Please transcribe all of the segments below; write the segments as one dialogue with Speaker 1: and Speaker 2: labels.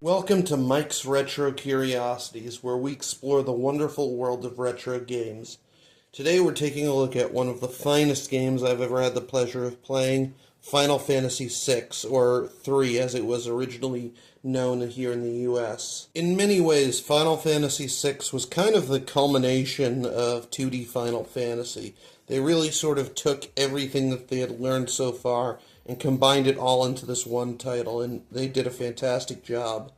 Speaker 1: Welcome to Mike's Retro Curiosities, where we explore the wonderful world of retro games. Today we're taking a look at one of the finest games I've ever had the pleasure of playing, Final Fantasy VI, or 3 as it was originally known here in the US. In many ways, Final Fantasy VI was kind of the culmination of 2D Final Fantasy. They really sort of took everything that they had learned so far and combined it all into this one title, and they did a fantastic job.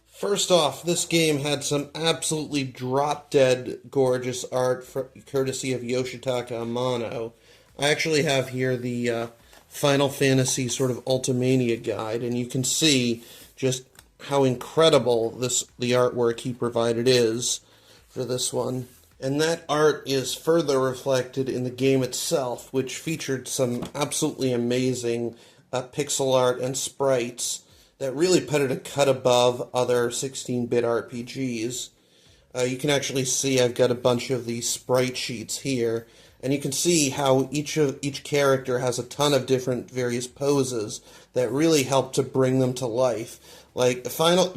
Speaker 1: First off, this game had some absolutely drop-dead gorgeous art courtesy of Yoshitaka Amano. I actually have here the Final Fantasy sort of Ultimania guide, and you can see just how incredible the artwork he provided is for this one. And that art is further reflected in the game itself, which featured some absolutely amazing pixel art and sprites that really put it a cut above other 16-bit RPGs. You can actually see I've got a bunch of these sprite sheets here, and you can see how each character has a ton of different various poses that really help to bring them to life. Like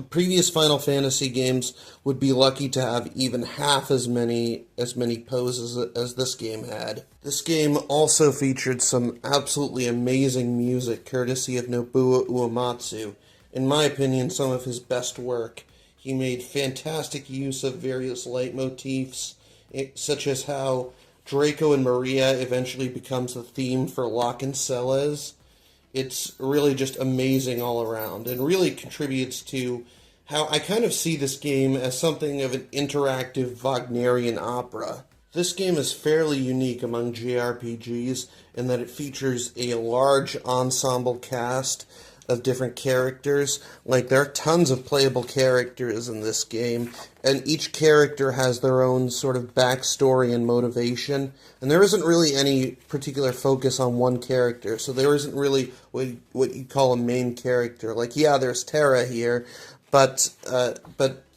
Speaker 1: previous Final Fantasy games would be lucky to have even half as many poses as this game had. This game also featured some absolutely amazing music courtesy of Nobuo Uematsu. In my opinion, some of his best work. He made fantastic use of various leitmotifs, such as how Draco and Maria eventually becomes the theme for Locke and Celes. It's really just amazing all around, and really contributes to how I kind of see this game as something of an interactive Wagnerian opera. This game is fairly unique among JRPGs in that it features a large ensemble cast of different characters. Like, there are tons of playable characters in this game, and each character has their own sort of backstory and motivation, and there isn't really any particular focus on one character, so there isn't really what you call a main character. Like, yeah, there's Terra here, but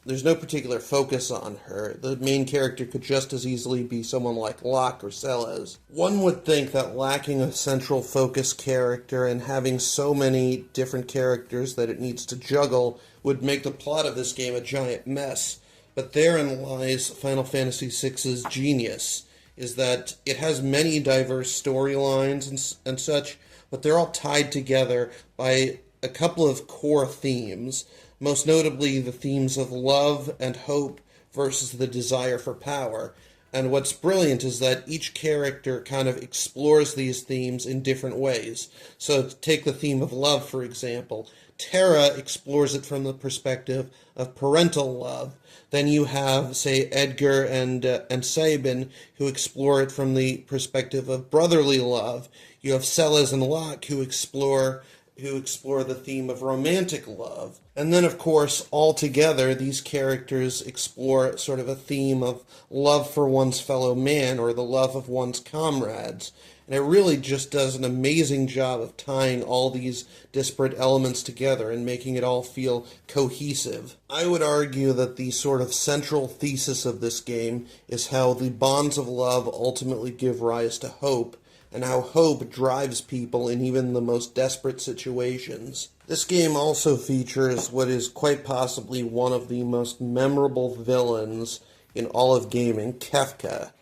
Speaker 1: there's no particular focus on her. The main character could just as easily be someone like Locke or Celes. One would think that lacking a central focus character and having so many different characters that it needs to juggle would make the plot of this game a giant mess. But therein lies Final Fantasy VI's genius, is that it has many diverse storylines and such, but they're all tied together by a couple of core themes, most notably the themes of love and hope versus the desire for power. And what's brilliant is that each character kind of explores these themes in different ways. So take the theme of love, for example. Terra explores it from the perspective of parental love. Then you have, say, Edgar and Sabin, who explore it from the perspective of brotherly love. You have Celes and Locke, who explore the theme of romantic love. And then, of course, all together, these characters explore sort of a theme of love for one's fellow man, or the love of one's comrades. And it really just does an amazing job of tying all these disparate elements together and making it all feel cohesive. I would argue that the sort of central thesis of this game is how the bonds of love ultimately give rise to hope, and how hope drives people in even the most desperate situations. This game also features what is quite possibly one of the most memorable villains in all of gaming, Kefka.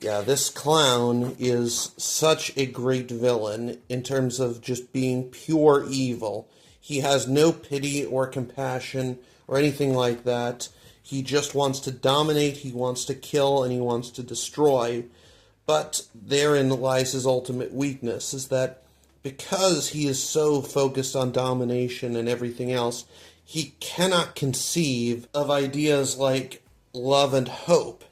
Speaker 1: Yeah, this clown is such a great villain in terms of just being pure evil. He has no pity or compassion or anything like that. He just wants to dominate, he wants to kill, and he wants to destroy. But therein lies his ultimate weakness, is that because he is so focused on domination and everything else, he cannot conceive of ideas like love and hope.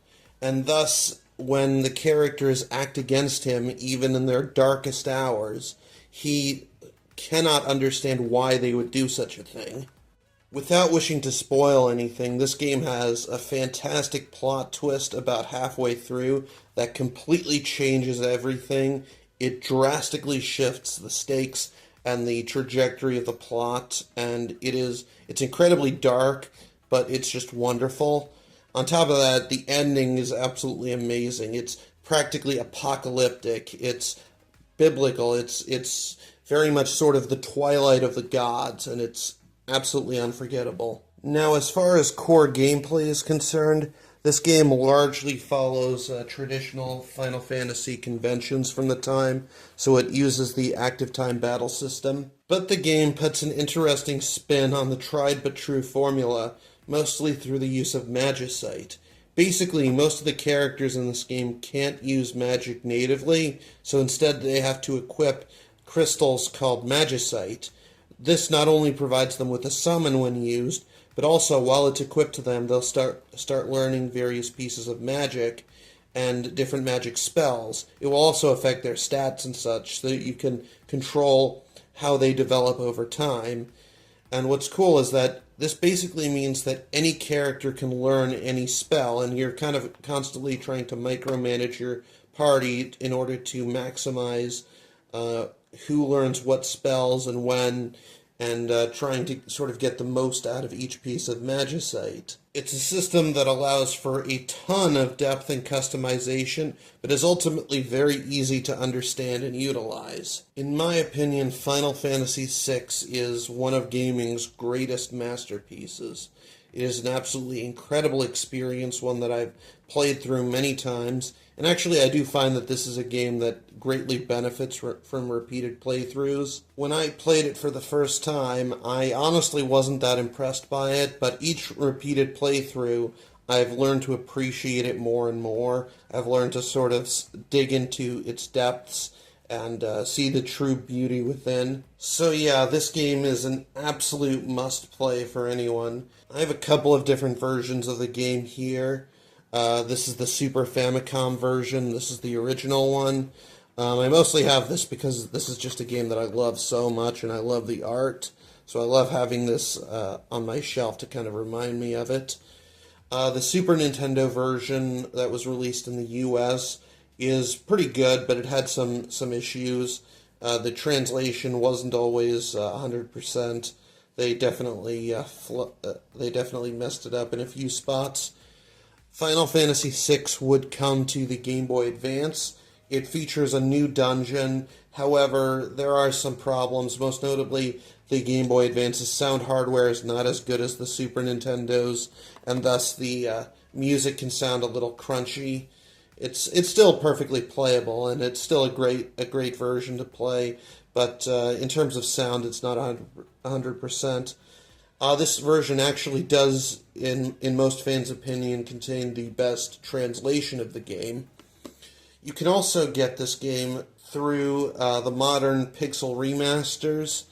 Speaker 1: And thus, when the characters act against him, even in their darkest hours, he cannot understand why they would do such a thing. Without wishing to spoil anything, this game has a fantastic plot twist about halfway through that completely changes everything. It drastically shifts the stakes and the trajectory of the plot, and it's incredibly dark, but it's just wonderful. On top of that, the ending is absolutely amazing. It's practically apocalyptic. It's biblical. It's very much sort of the twilight of the gods, and it's absolutely unforgettable. Now, as far as core gameplay is concerned, this game largely follows traditional Final Fantasy conventions from the time, so it uses the active time battle system. But the game puts an interesting spin on the tried but true formula, mostly through the use of magicite. Basically, most of the characters in this game can't use magic natively, so instead they have to equip crystals called magicite. This not only provides them with a summon when used, but also while it's equipped to them, they'll start learning various pieces of magic and different magic spells. It will also affect their stats and such, so that you can control how they develop over time. And what's cool is that this basically means that any character can learn any spell, and you're kind of constantly trying to micromanage your party in order to maximize who learns what spells and when, and trying to sort of get the most out of each piece of magicite. It's a system that allows for a ton of depth and customization, but is ultimately very easy to understand and utilize. In my opinion, Final Fantasy VI is one of gaming's greatest masterpieces. It is an absolutely incredible experience, one that I've played through many times, and actually I do find that this is a game that greatly benefits from repeated playthroughs. When I played it for the first time, I honestly wasn't that impressed by it, but each repeated playthrough, I've learned to appreciate it more and more. I've learned to sort of dig into its depths and see the true beauty within. So yeah, this game is an absolute must-play for anyone. I have a couple of different versions of the game here. This is the Super Famicom version. This is the original one. I mostly have this because this is just a game that I love so much, and I love the art. So I love having this on my shelf to kind of remind me of it. The Super Nintendo version that was released in the US is pretty good, but it had some issues. The translation wasn't always 100%. They definitely messed it up in a few spots. Final Fantasy VI would come to the Game Boy Advance. It features a new dungeon. However, there are some problems. Most notably, the Game Boy Advance's sound hardware is not as good as the Super Nintendo's, and thus the music can sound a little crunchy. It's still perfectly playable, and it's still a great version to play. But in terms of sound, it's not 100%. This version actually does, in most fans' opinion, contain the best translation of the game. You can also get this game through the modern Pixel remasters.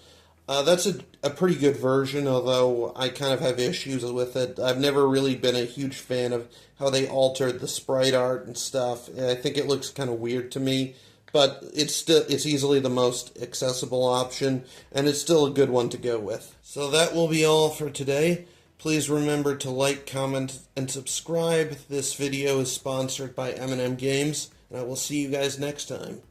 Speaker 1: That's a pretty good version, although I kind of have issues with it. I've never really been a huge fan of how they altered the sprite art and stuff. I think it looks kind of weird to me, but it's easily the most accessible option, and it's still a good one to go with. So that will be all for today. Please remember to like, comment, and subscribe. This video is sponsored by M&M Games, and I will see you guys next time.